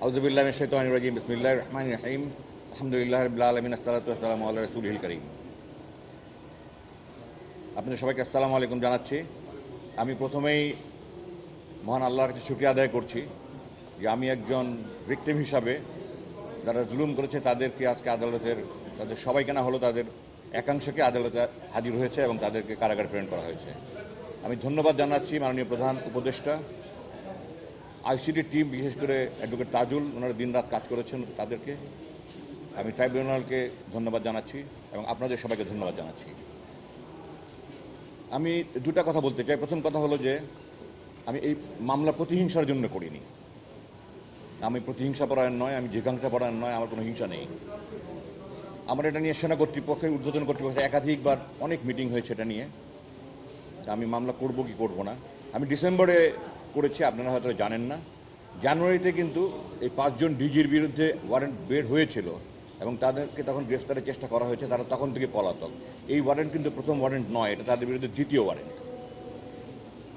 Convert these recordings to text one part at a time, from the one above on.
আউযুবিল্লাহি মিনাশ শাইতানির রাজিম বিসমিল্লাহির রহমানির রহিম আলহামদুলিল্লাহি রাব্বিল আলামিন আসসালাতু ওয়াসসালামু আলা রাসূলিল কারীম। আপনাদের সবাইকে আসসালামু আলাইকুম জানাচ্ছি। আমি প্রথমেই মহান আল্লাহর কাছে শুকরিয়া আদায় করছি যে আমি একজন ভিকটিম হিসাবে যারা জুলুম করেছে তাদেরকে আজকে তাদের সবাইকে না হলো তাদের একাংশকে আদালতে হাজির হয়েছে এবং তাদেরকে কারাগারে প্রেরণ করা হয়েছে। আমি ধন্যবাদ জানাচ্ছি মাননীয় প্রধান উপদেষ্টা, আইসিটি টিম, বিশেষ করে অ্যাডভোকেট তাজুল, ওনারা দিনরাত কাজ করেছেন তাদেরকে। আমি ট্রাইব্যুনালকে ধন্যবাদ জানাচ্ছি এবং আপনাদের সবাইকে ধন্যবাদ জানাচ্ছি। আমি দুটা কথা বলতে চাই। প্রথম কথা হলো যে আমি এই মামলা প্রতিহিংসার জন্য করিনি। আমি প্রতিহিংসা পরায়ণ নয়, আমি জিজ্ঞাসা পরায়ণ নয়, আমার কোনো হিংসা নেই। আমার এটা নিয়ে সেনা কর্তৃপক্ষের ঊর্ধ্বতন কর্তৃপক্ষের একাধিকবার অনেক মিটিং হয়েছে এটা নিয়ে। আমি মামলা করব কি করব না। আমি ডিসেম্বরে করেছি, আপনারা হয়তো জানেন না। জানুয়ারিতে কিন্তু এই 5 জন ডিজির বিরুদ্ধে ওয়ারেন্ট বের হয়েছিল এবং তাদেরকে তখন গ্রেফতারের চেষ্টা করা হয়েছে। তারা তখন থেকে পলাতক। এই ওয়ারেন্ট কিন্তু প্রথম ওয়ারেন্ট নয়, এটা তাদের বিরুদ্ধে দ্বিতীয় ওয়ারেন্ট।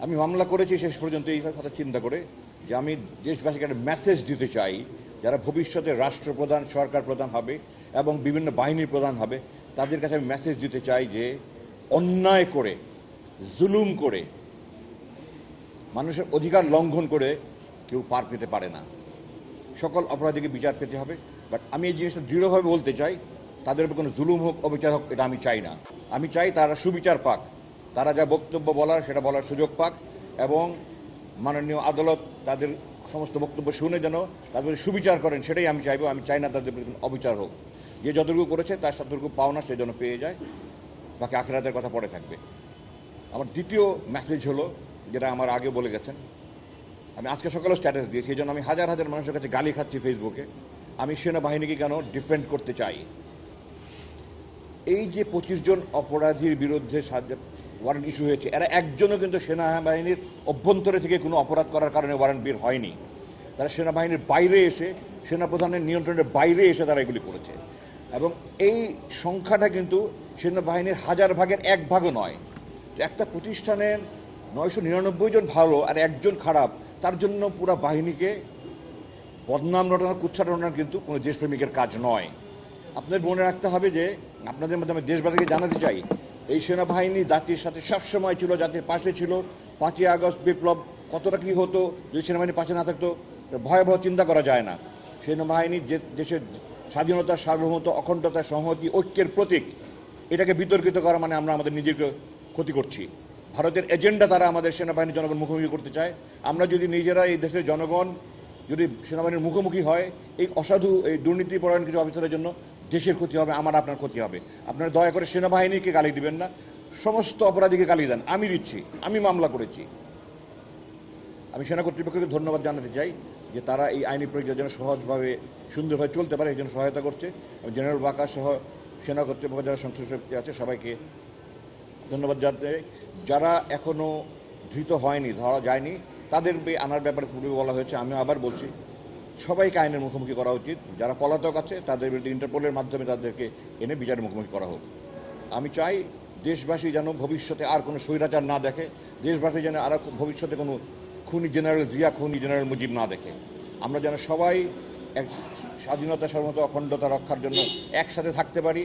আমি মামলা করেছি শেষ পর্যন্ত এই কথা চিন্তা করে যে আমি দেশবাসীকে একটা মেসেজ দিতে চাই, যারা ভবিষ্যতে রাষ্ট্রপ্রধান, সরকার প্রধান হবে এবং বিভিন্ন বাহিনীর প্রধান হবে, তাদের কাছে আমি মেসেজ দিতে চাই যে অন্যায় করে, জুলুম করে, মানুষের অধিকার লঙ্ঘন করে কেউ পার পেতে পারে না। সকল অপরাধীকে বিচার পেতে হবে। বাট আমি এই জিনিসটা দৃঢ়ভাবে বলতে চাই, তাদের উপর কোনো জুলুম হোক, অবিচার হোক, এটা আমি চাই না। আমি চাই তারা সুবিচার পাক, তারা যা বক্তব্য বলার সেটা বলার সুযোগ পাক এবং মাননীয় আদালত তাদের সমস্ত বক্তব্য শুনে যেন তাদের সুবিচার করেন, সেটাই আমি চাইবো। আমি চাই না তাদের কোনো অবিচার হোক। যে যতটুকু করেছে তার যতটুকু পাওনা সে যেন পেয়ে যায়, বাকি আখিরাতের কথা পরে থাকবে। আমার দ্বিতীয় মেসেজ হলো, যেটা আমার আগে বলে গেছেন, আমি আজকে সকালেও স্ট্যাটাস দিয়েছি, এই জন্য আমি হাজার হাজার মানুষের কাছে গালি খাচ্ছি ফেসবুকে। আমি সেনাবাহিনীকে কেন ডিফেন্ড করতে চাই। এই যে 25 জন অপরাধীর বিরুদ্ধে ওয়ারেন্ট ইস্যু হয়েছে, এরা একজনও কিন্তু সেনাবাহিনীর অভ্যন্তরে থেকে কোনো অপরাধ করার কারণে ওয়ারেন্ট বের হয়নি। তারা সেনাবাহিনীর বাইরে এসে, সেনাপ্রধানের নিয়ন্ত্রণের বাইরে এসে তারা এগুলি করেছে। এবং এই সংখ্যাটা কিন্তু সেনাবাহিনীর 1000 ভাগের 1 ভাগও নয়। একটা প্রতিষ্ঠানের 999 জন ভালো আর একজন খারাপ, তার জন্য পুরো বাহিনীকে বদনাম রটানো, কুৎসা রটানো কিন্তু কোনো দেশপ্রেমিকের কাজ নয়। আপনাদের মনে রাখতে হবে যে আপনাদের মধ্যে আমি দেশবাসীকে জানাতে চাই, এই সেনাবাহিনী জাতির সাথে সবসময় ছিল, জাতির পাশে ছিল। 5ই আগস্ট বিপ্লব কতটা কী হতো যদি সেনাবাহিনীর পাশে না থাকতো, ভয়াবহ চিন্তা করা যায় না। সেনাবাহিনী যে দেশের স্বাধীনতা, সার্বভৌমত্ব, অখণ্ডতা, সংহতি, ঐক্যের প্রতীক, এটাকে বিতর্কিত করা মানে আমরা আমাদের নিজেকে ক্ষতি করছি। ভারতের এজেন্ডা তারা আমাদের সেনাবাহিনীর জনগণ মুখোমুখি করতে চায়। আমরা যদি নিজেরা, এই দেশের জনগণ যদি সেনাবাহিনীর মুখোমুখি হয়, এই অসাধু, এই দুর্নীতিপরায়ণ কিছু অফিসারের জন্য দেশের ক্ষতি হবে, আমার আপনার ক্ষতি হবে। আপনারা দয়া করে সেনাবাহিনীকে গালি দিবেন না, সমস্ত অপরাধীকে গালি দেন। আমি দিচ্ছি, আমি মামলা করেছি। আমি সেনা কর্তৃপক্ষকে ধন্যবাদ জানাতে চাই যে তারা এই আইনি প্রক্রিয়া যেন সহজভাবে, সুন্দরভাবে চলতে পারে, এই জন্য সহায়তা করছে। জেনারেল বাকা সহ সেনা কর্তৃপক্ষ যারা সংশ্লিষ্ট আছে সবাইকে ধন্যবাদ জানাতে। যারা এখনও ধৃত হয়নি, ধরা যায়নি, তাদের আনার ব্যাপারে পূর্বে বলা হয়েছে। আমি আবার বলছি, সবাইকে আইনের মুখোমুখি করা উচিত। যারা পলাতক আছে তাদের বিরুদ্ধে ইন্টারপোলের মাধ্যমে তাদেরকে এনে বিচারের মুখোমুখি করা হোক। আমি চাই দেশবাসী যেন ভবিষ্যতে আর কোনো স্বৈরাচার না দেখে, দেশবাসী যেন আর ভবিষ্যতে কোনো খুনি জেনারেল জিয়া, খুনি জেনারেল মুজিব না দেখে। আমরা যেন সবাই এক স্বাধীনতা, সার্বভৌমত্ব, অখণ্ডতা রক্ষার জন্য একসাথে থাকতে পারি